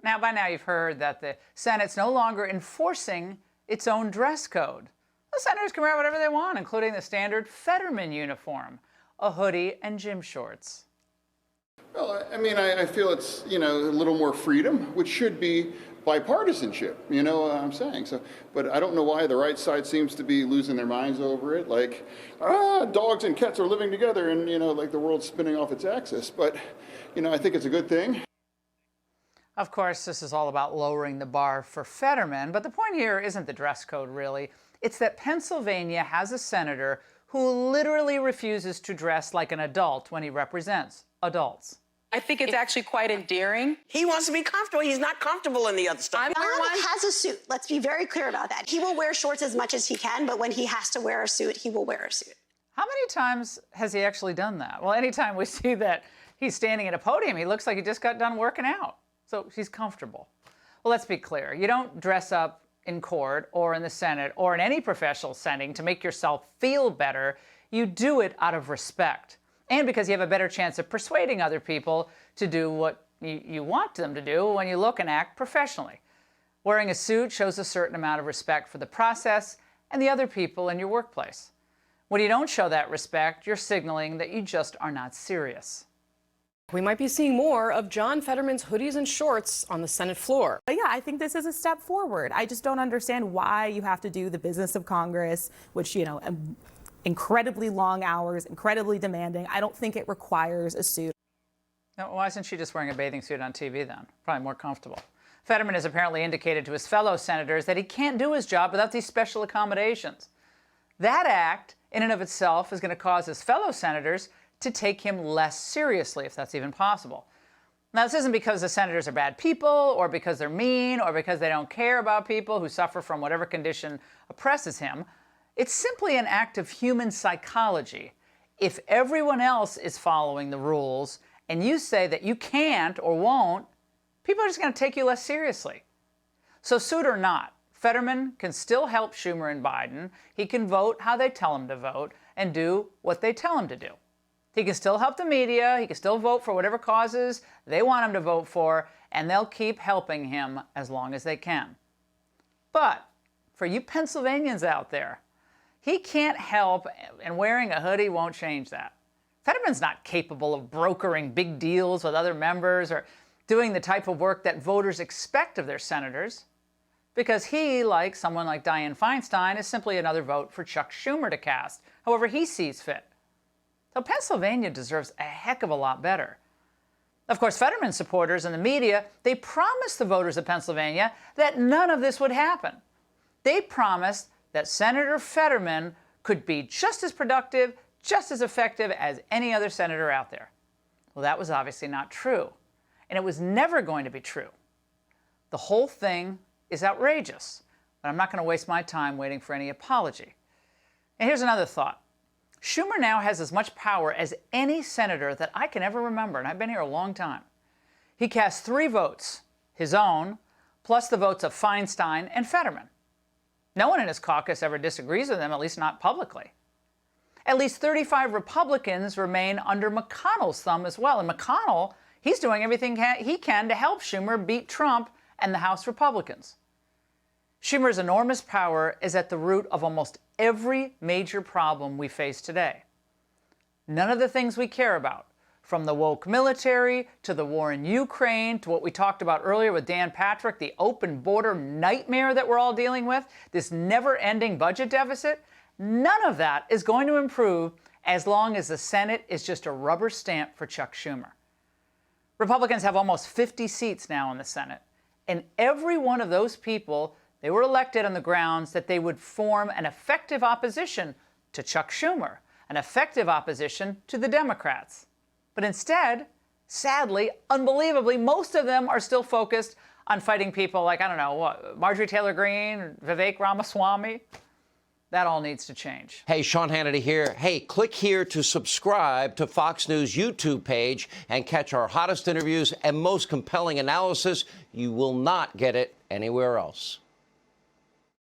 Now, by now you've heard that the Senate's no longer enforcing its own dress code. The senators can wear whatever they want, including the standard Fetterman uniform, a hoodie and gym shorts. Well, I mean, I feel it's, a little more freedom, which should be bipartisanship, you know what I'm saying? So, but I don't know why the right side seems to be losing their minds over it, like, dogs and cats are living together and, like the world's spinning off its axis. But, I think it's a good thing. Of course, this is all about lowering the bar for Fetterman, but the point here isn't the dress code, really. It's that Pennsylvania has a senator who literally refuses to dress like an adult when he represents adults. I think it's actually quite endearing. He wants to be comfortable. He's not comfortable in the other stuff. Gallup has a suit. Let's be very clear about that. He will wear shorts as much as he can, but when he has to wear a suit, he will wear a suit. How many times has he actually done that? Well, anytime we see that he's standing at a podium, he looks like he just got done working out. So he's comfortable. Well, let's be clear. You don't dress up in court or in the Senate or in any professional setting to make yourself feel better. You do it out of respect. And because you have a better chance of persuading other people to do what you want them to do when you look and act professionally. Wearing a suit shows a certain amount of respect for the process and the other people in your workplace. When you don't show that respect, you're signaling that you just are not serious. We might be seeing more of John Fetterman's hoodies and shorts on the Senate floor. But yeah, I think this is a step forward. I just don't understand why you have to do the business of Congress, which, incredibly long hours, incredibly demanding. I don't think it requires a suit. Now, why isn't she just wearing a bathing suit on TV then? Probably more comfortable. Fetterman has apparently indicated to his fellow senators that he can't do his job without these special accommodations. That act, in and of itself, is going to cause his fellow senators to take him less seriously, if that's even possible. Now, this isn't because the senators are bad people, or because they're mean, or because they don't care about people who suffer from whatever condition oppresses him. It's simply an act of human psychology. If everyone else is following the rules and you say that you can't or won't, people are just going to take you less seriously. So suit or not, Fetterman can still help Schumer and Biden. He can vote how they tell him to vote and do what they tell him to do. He can still help the media. He can still vote for whatever causes they want him to vote for, and they'll keep helping him as long as they can. But for you Pennsylvanians out there, he can't help, and wearing a hoodie won't change that. Fetterman's not capable of brokering big deals with other members or doing the type of work that voters expect of their senators, because he, like someone like Dianne Feinstein, is simply another vote for Chuck Schumer to cast, however he sees fit. So Pennsylvania deserves a heck of a lot better. Of course, Fetterman supporters and the media, they promised the voters of Pennsylvania that none of this would happen. They promised that Senator Fetterman could be just as productive, just as effective as any other senator out there. Well, that was obviously not true, and it was never going to be true. The whole thing is outrageous, but I'm not going to waste my time waiting for any apology. And here's another thought. Schumer now has as much power as any senator that I can ever remember, and I've been here a long time. He casts 3 votes, his own, plus the votes of Feinstein and Fetterman. No one in his caucus ever disagrees with him, at least not publicly. At least 35 Republicans remain under McConnell's thumb as well. And McConnell, he's doing everything he can to help Schumer beat Trump and the House Republicans. Schumer's enormous power is at the root of almost every major problem we face today. None of the things we care about, from the woke military to the war in Ukraine to what we talked about earlier with Dan Patrick, the open border nightmare that we're all dealing with, this never-ending budget deficit, none of that is going to improve as long as the Senate is just a rubber stamp for Chuck Schumer. Republicans have almost 50 seats now in the Senate, and every one of those people, they were elected on the grounds that they would form an effective opposition to Chuck Schumer, an effective opposition to the Democrats. But instead, sadly, unbelievably, most of them are still focused on fighting people like, Marjorie Taylor Greene, Vivek Ramaswamy. That all needs to change. Hey, Sean Hannity here. Hey, click here to subscribe to Fox News YouTube page and catch our hottest interviews and most compelling analysis. You will not get it anywhere else.